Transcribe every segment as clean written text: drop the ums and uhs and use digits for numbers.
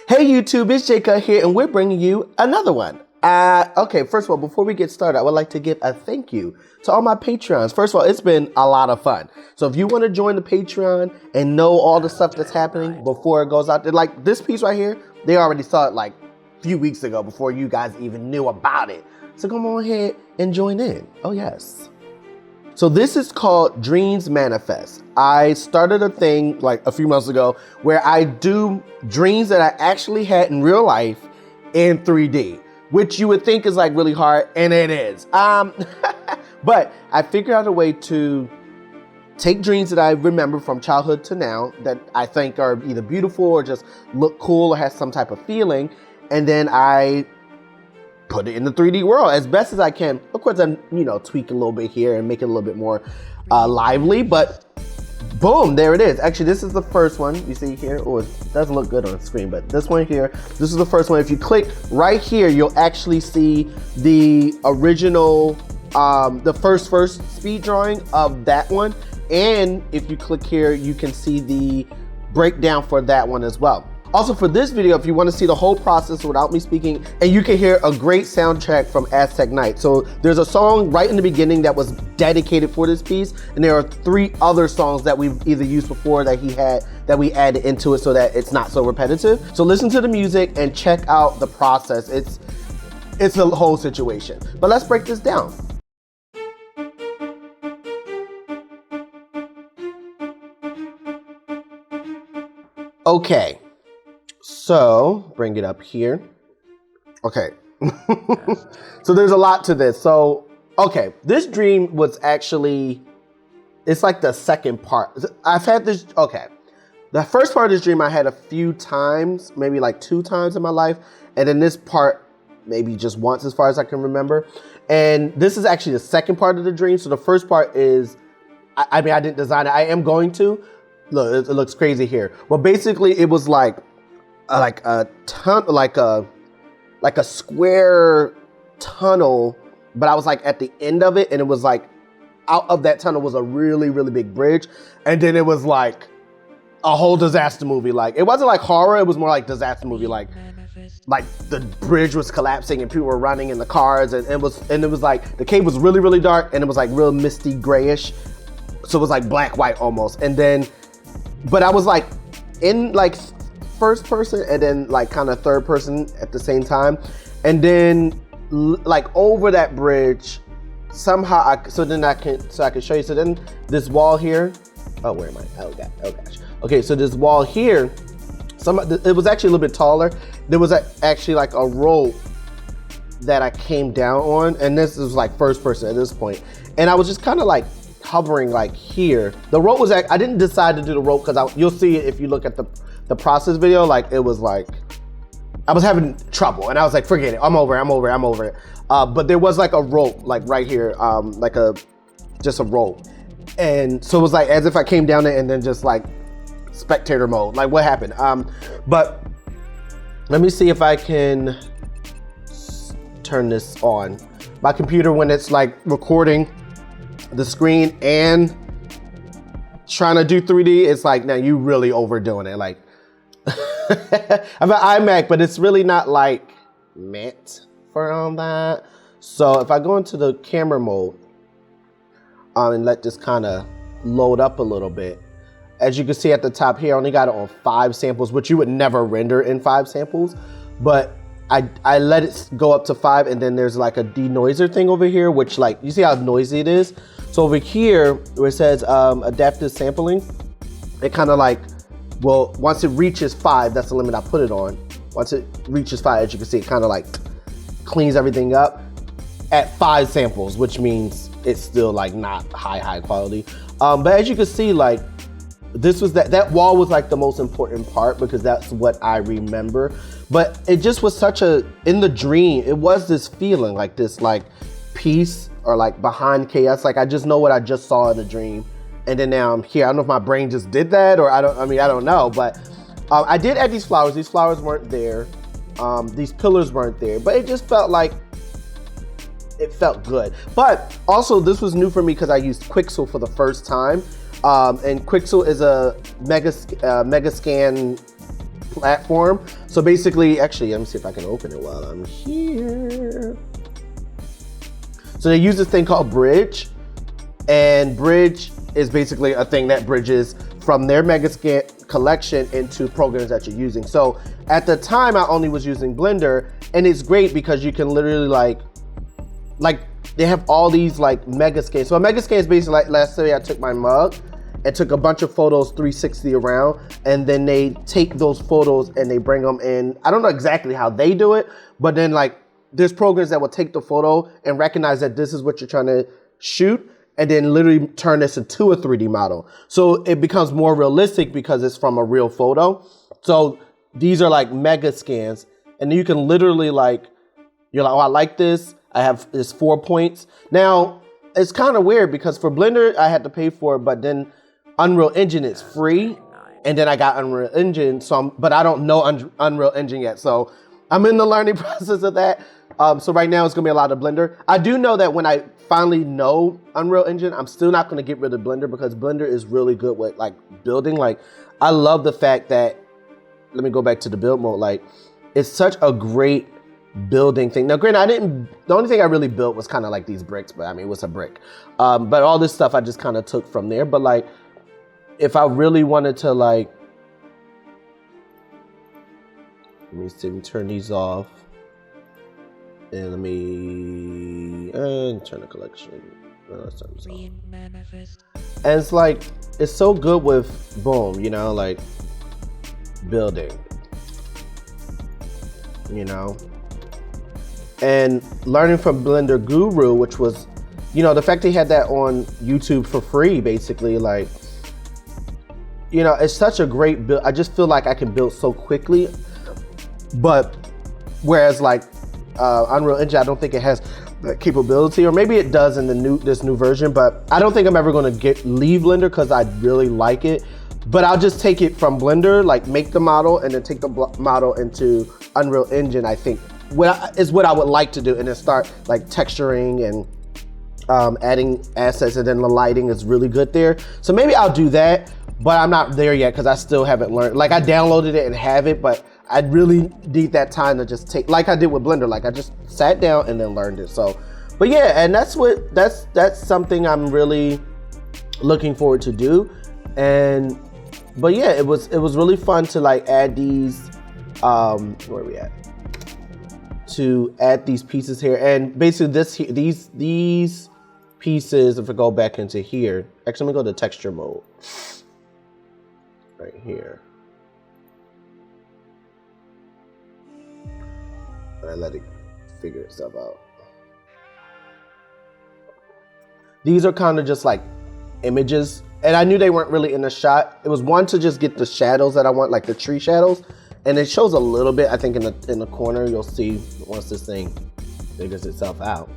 Hey YouTube, it's Cutt here, and we're bringing you another one. Okay, first of all, before we get started, I would like to give a thank you to all my Patreons. First of all, it's been a lot of fun. So if you want to join the Patreon and know all the stuff that's happening before it goes out there, like this piece right here, they already saw it like a few weeks ago before you guys even knew about it. So come on ahead and join in. Oh yes. So this is called Dreams Manifest. I started a thing like a few months ago where I do dreams that I actually had in real life in 3D, which you would think is like really hard, and it is. But I figured out a way to take dreams that I remember from childhood to now that I think are either beautiful or just look cool or has some type of feeling, and then I put it in the 3D world as best as I can. Of course, I'm, tweak a little bit here and make it a little bit more lively, but boom, there it is. Actually, this is the first one you see here. Oh, it doesn't look good on the screen, but this one here, this is the first one. If you click right here, you'll actually see the original, the first speed drawing of that one. And if you click here, you can see the breakdown for that one as well. Also for this video, if you want to see the whole process without me speaking, and you can hear a great soundtrack from Asteknight. So there's a song right in the beginning that was dedicated for this piece, and there are 3 other songs that we've either used before that he had, that we added into it so that it's not so repetitive. So listen to the music and check out the process. It's a whole situation. But let's break this down. Okay. So, bring it up here. Okay. So there's a lot to this. So, okay, this dream was actually, it's like the second part. I've had this, okay. The first part of this dream I had a few times, maybe like 2 times in my life. And then this part, maybe just once as far as I can remember. And this is actually the second part of the dream. So the first part is, I mean, I didn't design it. I am going to. Look, it looks crazy here. But basically it was like a square tunnel, but I was like at the end of it, and it was like out of that tunnel was a really, really big bridge, and then it was like a whole disaster movie. Like it wasn't like horror, it was more like disaster movie. Like the bridge was collapsing and people were running in the cars, and it was like the cave was really, really dark, and it was like real misty grayish, so it was like black white almost. And then, but I was like in like first person and then like kind of third person at the same time, and then like over that bridge somehow I can show you. So then this wall here, oh, where am I? Oh gosh. Okay, so this wall here, it was actually a little bit taller. There was actually like a rope that I came down on, and this is like first person at this point, and I was just kind of like hovering like here. The rope was I didn't decide to do the rope because you'll see it if you look at the process video. Like it was like I was having trouble, and I was like, forget it, I'm over it. But there was like a rope like right here, like just a rope, and so it was like as if I came down there and then just like spectator mode, like what happened. But let me see if I can turn this on. My computer, when it's like recording the screen and trying to do 3D, it's like, now you really overdoing it. Like I'm an iMac, but it's really not like meant for all that. So if I go into the camera mode and let this kind of load up a little bit, as you can see at the top here, I only got it on 5 samples, which you would never render in 5 samples, but I let it go up to 5, and then there's like a denoiser thing over here, which like, you see how noisy it is? So over here where it says adaptive sampling, it kind of like, well, once it reaches 5, that's the limit I put it on. Once it reaches 5, as you can see, it kind of like cleans everything up at 5 samples, which means it's still like not high quality. But as you can see, like this was that wall was like the most important part because that's what I remember. But it just was such in the dream, it was this feeling like this like peace or like behind chaos. Like I just know what I just saw in the dream. And then now I'm here. I don't know if my brain just did that or I don't know, but I did add these flowers. These flowers weren't there. These pillars weren't there, but it just felt like, it felt good. But also this was new for me because I used Quixel for the first time. And Quixel is a mega scan platform. So basically, actually, let me see if I can open it while I'm here. So they use this thing called Bridge, and Bridge is basically a thing that bridges from their Megascan collection into programs that you're using. So at the time, I only was using Blender, and it's great because you can literally like they have all these like Megascans. So a Megascan is basically like, let's say I took my mug and took a bunch of photos 360 around, and then they take those photos and they bring them in. I don't know exactly how they do it, but then like there's programs that will take the photo and recognize that this is what you're trying to shoot, and then literally turn this into a 3D model. So it becomes more realistic because it's from a real photo. So these are like Megascans, and you can literally like, you're like, oh, I like this. I have this 4 points. Now, it's kind of weird because for Blender, I had to pay for it, but then Unreal Engine is free. And then I got Unreal Engine, but I don't know Unreal Engine yet. So I'm in the learning process of that. So right now it's gonna be a lot of Blender. I do know that when I finally know Unreal Engine, I'm still not gonna get rid of Blender because Blender is really good with like building. Like, I love the fact that, let me go back to the build mode. Like, it's such a great building thing. Now, granted, the only thing I really built was kind of like these bricks, but I mean, it was a brick. But all this stuff I just kind of took from there. But like, if I really wanted to like, let me see, we turn these off. And let me turn the collection. Let's turn this off. And it's like, it's so good with boom, you know, like building, you know. And learning from Blender Guru, which was, you know, the fact they had that on YouTube for free, basically, like, you know, it's such a great build. I just feel like I can build so quickly, but whereas like Unreal Engine, I don't think it has that capability, or maybe it does in this new version, but I don't think I'm ever going to leave Blender because I really like it. But I'll just take it from Blender, like make the model and then take the model into Unreal Engine, I think is what I would like to do, and then start like texturing and adding assets, and then the lighting is really good there. So maybe I'll do that, but I'm not there yet because I still haven't learned. Like, I downloaded it and have it, but I really need that time to just take, like I did with Blender. Like, I just sat down and then learned it. So, but yeah, and that's something I'm really looking forward to do. But yeah, it was really fun to like add these, where are we at? To add these pieces here, and basically these pieces, if I go back into here, actually let me go to texture mode right here. And I let it figure itself out. These are kind of just like images, and I knew they weren't really in the shot. It was one to just get the shadows that I want, like the tree shadows. And it shows a little bit, I think, in the corner. You'll see once this thing figures itself out.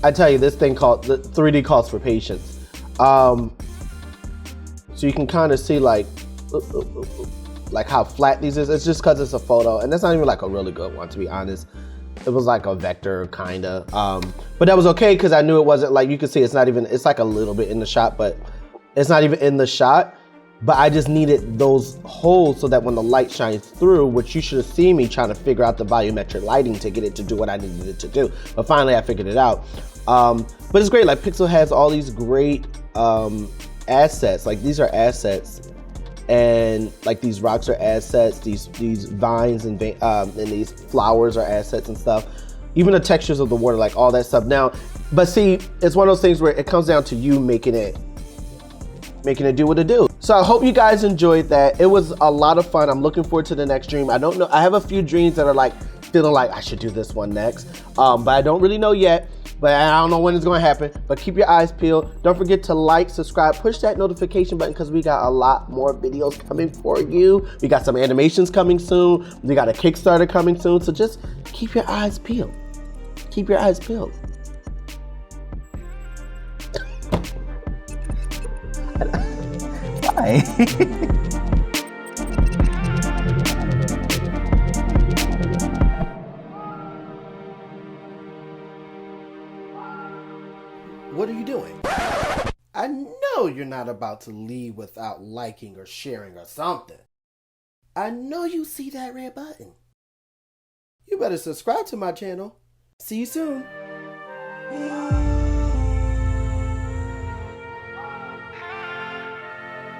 I tell you, this thing called the 3D calls for patience. So you can kind of see like how flat these is. It's just because it's a photo, and that's not even like a really good one, to be honest. It was like a vector kinda, but that was okay because I knew it wasn't like, you can see it's not even, it's like a little bit in the shot, but it's not even in the shot. But I just needed those holes so that when the light shines through, which you should have seen me trying to figure out the volumetric lighting to get it to do what I needed it to do. But finally I figured it out. But it's great, like Quixel has all these great assets. Like, these are assets, and like these rocks are assets, these vines and these flowers are assets and stuff. Even the textures of the water, like all that stuff. Now, but see, it's one of those things where it comes down to you making it do what it do. So I hope you guys enjoyed that. It was a lot of fun. I'm looking forward to the next dream. I don't know, I have a few dreams that are like feeling like I should do this one next, but I don't really know yet. But I don't know when it's going to happen. But keep your eyes peeled. Don't forget to like, subscribe, push that notification button, because we got a lot more videos coming for you. We got some animations coming soon. We got a Kickstarter coming soon. So just keep your eyes peeled. Keep your eyes peeled. Bye. I know you're not about to leave without liking or sharing or something. I know you see that red button. You better subscribe to my channel. See you soon.